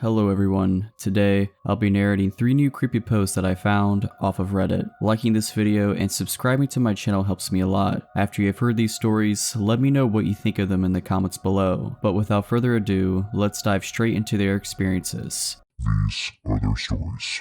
Hello everyone, today I'll be narrating 3 new creepy posts that I found off of Reddit. Liking this video and subscribing to my channel helps me a lot. After you have heard these stories, let me know what you think of them in the comments below. But without further ado, let's dive straight into their experiences. These are their stories.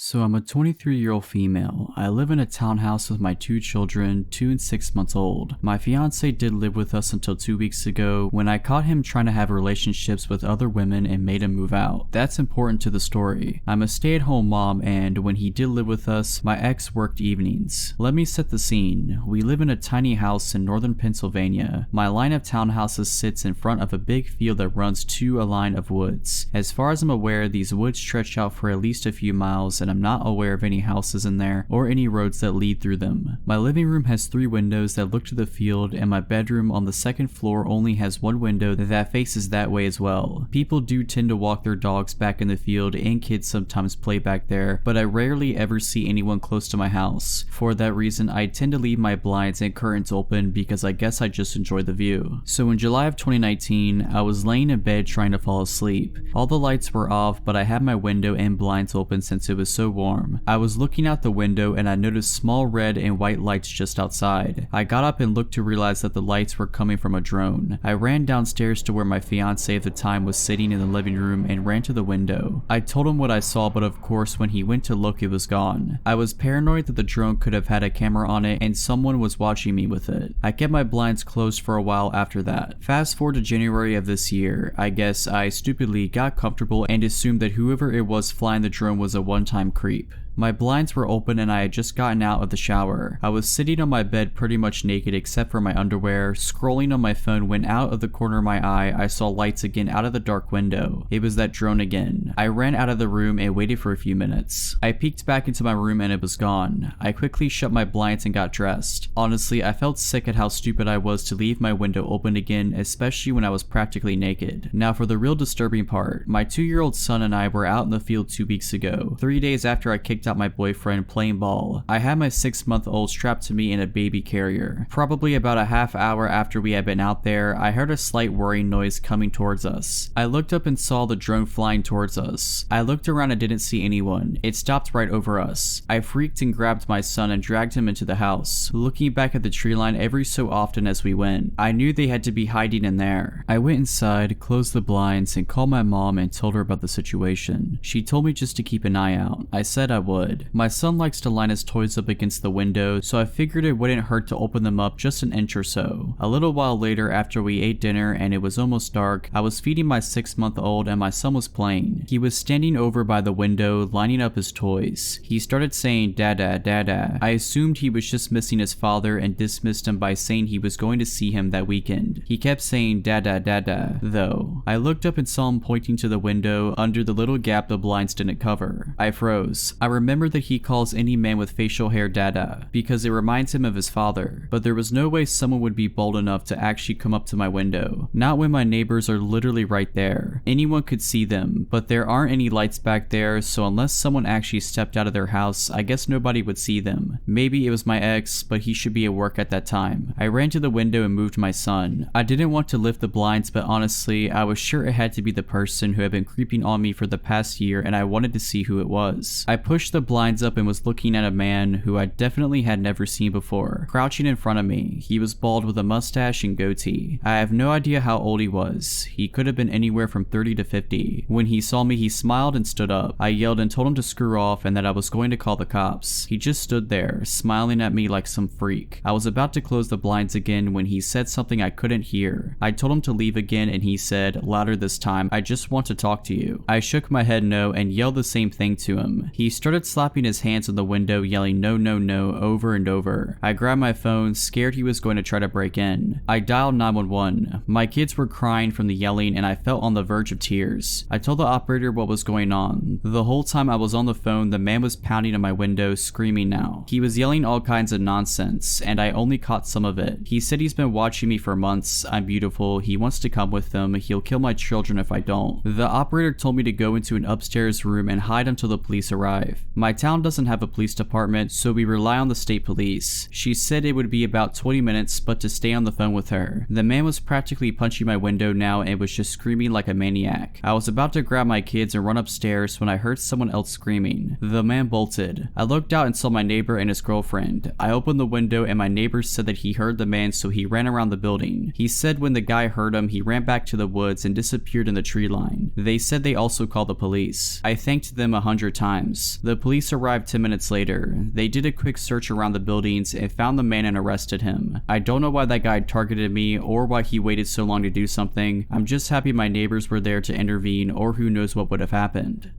So I'm a 23-year-old female. I live in a townhouse with my 2 children, 2 and 6 months old. My fiance did live with us until 2 weeks ago when I caught him trying to have relationships with other women and made him move out. That's important to the story. I'm a stay-at-home mom, and when he did live with us, my ex worked evenings. Let me set the scene. We live in a tiny house in northern Pennsylvania. My line of townhouses sits in front of a big field that runs to a line of woods. As far as I'm aware, these woods stretch out for at least a few miles, and I'm not aware of any houses in there or any roads that lead through them. My living room has 3 windows that look to the field, and my bedroom on the 2nd floor only has 1 window that faces that way as well. People do tend to walk their dogs back in the field, and kids sometimes play back there, but I rarely ever see anyone close to my house. For that reason, I tend to leave my blinds and curtains open because I guess I just enjoy the view. So in July of 2019, I was laying in bed trying to fall asleep. All the lights were off, but I had my window and blinds open since it was so warm. I was looking out the window and I noticed small red and white lights just outside. I got up and looked to realize that the lights were coming from a drone. I ran downstairs to where my fiance at the time was sitting in the living room and ran to the window. I told him what I saw, but of course when he went to look, it was gone. I was paranoid that the drone could have had a camera on it and someone was watching me with it. I kept my blinds closed for a while after that. Fast forward to January of this year. I guess I stupidly got comfortable and assumed that whoever it was flying the drone was a one-time creep. My blinds were open and I had just gotten out of the shower. I was sitting on my bed pretty much naked except for my underwear, scrolling on my phone when out of the corner of my eye I saw lights again out of the dark window. It was that drone again. I ran out of the room and waited for a few minutes. I peeked back into my room and it was gone. I quickly shut my blinds and got dressed. Honestly, I felt sick at how stupid I was to leave my window open again, especially when I was practically naked. Now for the real disturbing part. My 2-year-old son and I were out in the field 2 weeks ago, 3 days after I kicked out my boyfriend playing ball. I had my 6-month-old strapped to me in a baby carrier. Probably about a half hour after we had been out there, I heard a slight whirring noise coming towards us. I looked up and saw the drone flying towards us. I looked around and didn't see anyone. It stopped right over us. I freaked and grabbed my son and dragged him into the house, looking back at the tree line every so often as we went. I knew they had to be hiding in there. I went inside, closed the blinds, and called my mom and told her about the situation. She told me just to keep an eye out. I said I would. My son likes to line his toys up against the window, so I figured it wouldn't hurt to open them up just an inch or so. A little while later, after we ate dinner and it was almost dark, I was feeding my 6-month-old and my son was playing. He was standing over by the window, lining up his toys. He started saying dada dada. I assumed he was just missing his father and dismissed him by saying he was going to see him that weekend. He kept saying dada dada, though. I looked up and saw him pointing to the window under the little gap the blinds didn't cover. I froze. I remember that he calls any man with facial hair dada because it reminds him of his father, but there was no way someone would be bold enough to actually come up to my window. Not when my neighbors are literally right there. Anyone could see them, but there aren't any lights back there, so unless someone actually stepped out of their house, I guess nobody would see them. Maybe it was my ex, but he should be at work at that time. I ran to the window and moved my son. I didn't want to lift the blinds, but honestly, I was sure it had to be the person who had been creeping on me for the past year, and I wanted to see who it was. I pushed the blinds up and was looking at a man who I definitely had never seen before, crouching in front of me. He was bald with a mustache and goatee. I have no idea how old he was. He could have been anywhere from 30 to 50. When he saw me, he smiled and stood up. I yelled and told him to screw off and that I was going to call the cops. He just stood there, smiling at me like some freak. I was about to close the blinds again when he said something I couldn't hear. I told him to leave again and he said, louder this time, I just want to talk to you. I shook my head no and yelled the same thing to him. He started slapping his hands on the window, yelling no no no over and over. I grabbed my phone, scared he was going to try to break in. I dialed 911. My kids were crying from the yelling and I felt on the verge of tears. I told the operator what was going on. The whole time I was on the phone, the man was pounding on my window, screaming now. He was yelling all kinds of nonsense and I only caught some of it. He said he's been watching me for months. I'm beautiful. He wants to come with him. He'll kill my children if I don't. The operator told me to go into an upstairs room and hide until the police arrive. My town doesn't have a police department, so we rely on the state police. She said it would be about 20 minutes, but to stay on the phone with her. The man was practically punching my window now and was just screaming like a maniac. I was about to grab my kids and run upstairs when I heard someone else screaming. The man bolted. I looked out and saw my neighbor and his girlfriend. I opened the window and my neighbor said that he heard the man, so he ran around the building. He said when the guy heard him, he ran back to the woods and disappeared in the tree line. They said they also called the police. I thanked them 100 times. The police arrived 10 minutes later. They did a quick search around the buildings and found the man and arrested him. I don't know why that guy targeted me or why he waited so long to do something. I'm just happy my neighbors were there to intervene, or who knows what would have happened.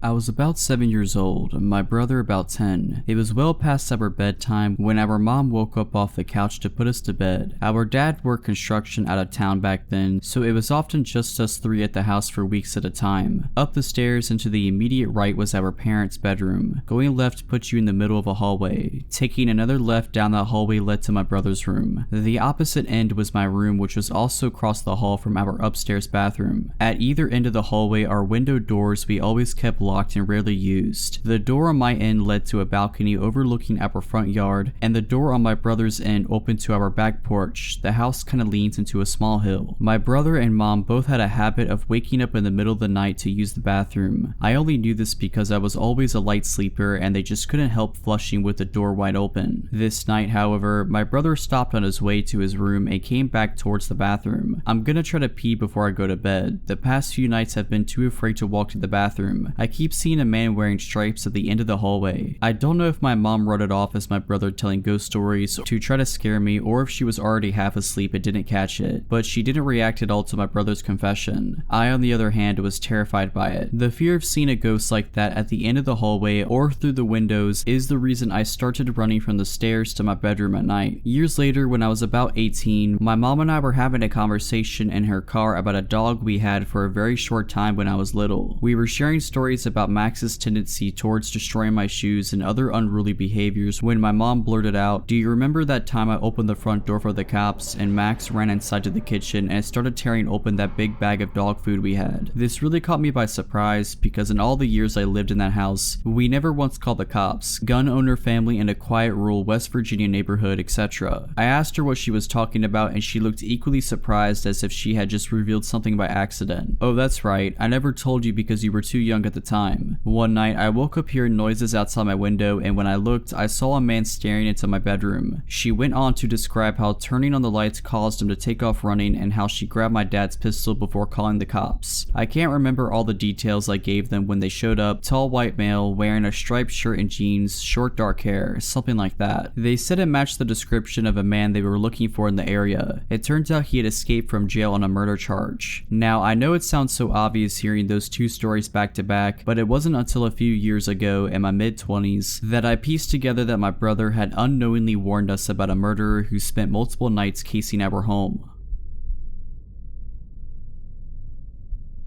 I was about 7 years old, my brother about 10. It was well past our bedtime when our mom woke up off the couch to put us to bed. Our dad worked construction out of town back then, so it was often just us three at the house for weeks at a time. Up the stairs and to the immediate right was our parents' bedroom. Going left put you in the middle of a hallway. Taking another left down that hallway led to my brother's room. The opposite end was my room, which was also across the hall from our upstairs bathroom. At either end of the hallway are window doors we always kept locked and rarely used. The door on my end led to a balcony overlooking our front yard, and the door on my brother's end opened to our back porch. The house kind of leans into a small hill. My brother and mom both had a habit of waking up in the middle of the night to use the bathroom. I only knew this because I was always a light sleeper and they just couldn't help flushing with the door wide open. This night, however, my brother stopped on his way to his room and came back towards the bathroom. I'm gonna try to pee before I go to bed. The past few nights I've been too afraid to walk to the bathroom. I keep seeing a man wearing stripes at the end of the hallway. I don't know if my mom wrote it off as my brother telling ghost stories to try to scare me, or if she was already half asleep and didn't catch it, but she didn't react at all to my brother's confession. I, on the other hand, was terrified by it. The fear of seeing a ghost like that at the end of the hallway or through the windows is the reason I started running from the stairs to my bedroom at night. Years later, when I was about 18, my mom and I were having a conversation in her car about a dog we had for a very short time when I was little. We were sharing stories about Max's tendency towards destroying my shoes and other unruly behaviors when my mom blurted out, "Do you remember that time I opened the front door for the cops and Max ran inside to the kitchen and started tearing open that big bag of dog food we had?" This really caught me by surprise because in all the years I lived in that house, we never once called the cops. Gun owner family in a quiet rural West Virginia neighborhood, etc. I asked her what she was talking about and she looked equally surprised as if she had just revealed something by accident. "Oh, that's right. I never told you because you were too young at the time. One night, I woke up hearing noises outside my window, and when I looked, I saw a man staring into my bedroom." She went on to describe how turning on the lights caused him to take off running and how she grabbed my dad's pistol before calling the cops. I can't remember all the details I gave them when they showed up. Tall white male, wearing a striped shirt and jeans, short dark hair, something like that. They said it matched the description of a man they were looking for in the area. It turns out he had escaped from jail on a murder charge. Now, I know it sounds so obvious hearing those two stories back to back, but it wasn't until a few years ago in my mid-20s that I pieced together that my brother had unknowingly warned us about a murderer who spent multiple nights casing our home.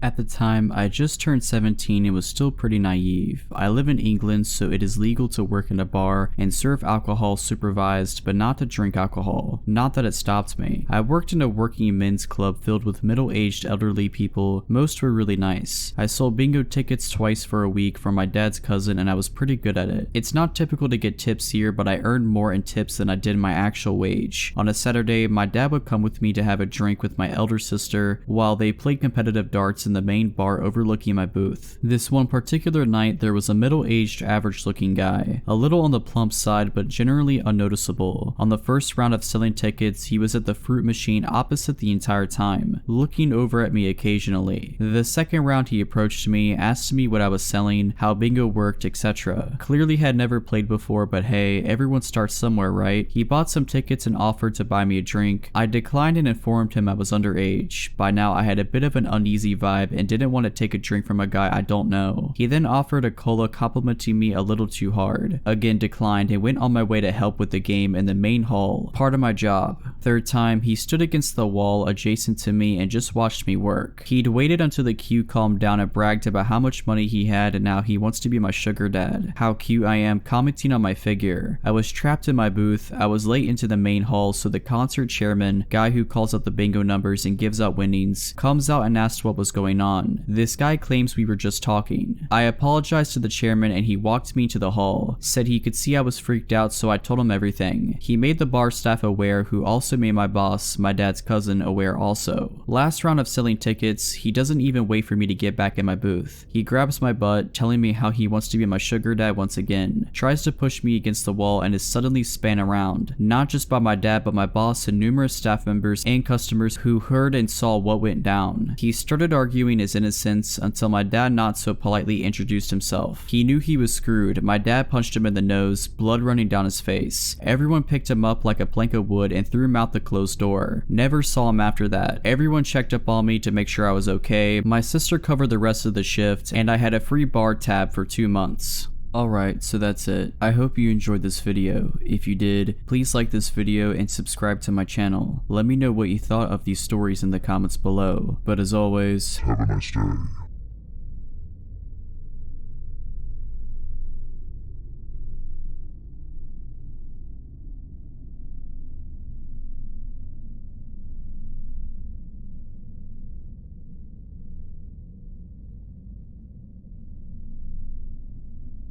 At the time, I just turned 17 and was still pretty naive. I live in England, so it is legal to work in a bar and serve alcohol supervised, but not to drink alcohol. Not that it stopped me. I worked in a working men's club filled with middle-aged elderly people. Most were really nice. I sold bingo tickets twice for a week for my dad's cousin and I was pretty good at it. It's not typical to get tips here, but I earned more in tips than I did my actual wage. On a Saturday, my dad would come with me to have a drink with my elder sister while they played competitive darts in the main bar overlooking my booth. This one particular night, there was a middle-aged, average-looking guy, a little on the plump side but generally unnoticeable. On the first round of selling tickets, he was at the fruit machine opposite the entire time, looking over at me occasionally. The second round he approached me, asked me what I was selling, how bingo worked, etc. Clearly had never played before, but hey, everyone starts somewhere, right? He bought some tickets and offered to buy me a drink. I declined and informed him I was underage. By now I had a bit of an uneasy vibe and didn't want to take a drink from a guy I don't know. He then offered a cola, complimenting me a little too hard. Again declined and went on my way to help with the game in the main hall, part of my job. Third time, he stood against the wall adjacent to me and just watched me work. He'd waited until the queue calmed down and bragged about how much money he had and now he wants to be my sugar dad. How cute I am, commenting on my figure. I was trapped in my booth. I was late into the main hall, so the concert chairman, guy who calls out the bingo numbers and gives out winnings, comes out and asks what was going going on. This guy claims we were just talking. I apologized to the chairman and he walked me to the hall, said he could see I was freaked out, so I told him everything. He made the bar staff aware, who also made my boss, my dad's cousin, aware also. Last round of selling tickets, he doesn't even wait for me to get back in my booth. He grabs my butt, telling me how he wants to be my sugar dad once again, tries to push me against the wall and is suddenly spun around, not just by my dad but my boss and numerous staff members and customers who heard and saw what went down. He started arguing his innocence until my dad not so politely introduced himself. He knew he was screwed. My dad punched him in the nose, blood running down his face. Everyone picked him up like a plank of wood and threw him out the closed door. Never saw him after that. Everyone checked up on me to make sure I was okay. My sister covered the rest of the shift and I had a free bar tab for 2 months. Alright, so that's it. I hope you enjoyed this video. If you did, please like this video and subscribe to my channel. Let me know what you thought of these stories in the comments below. But as always, Have a nice day.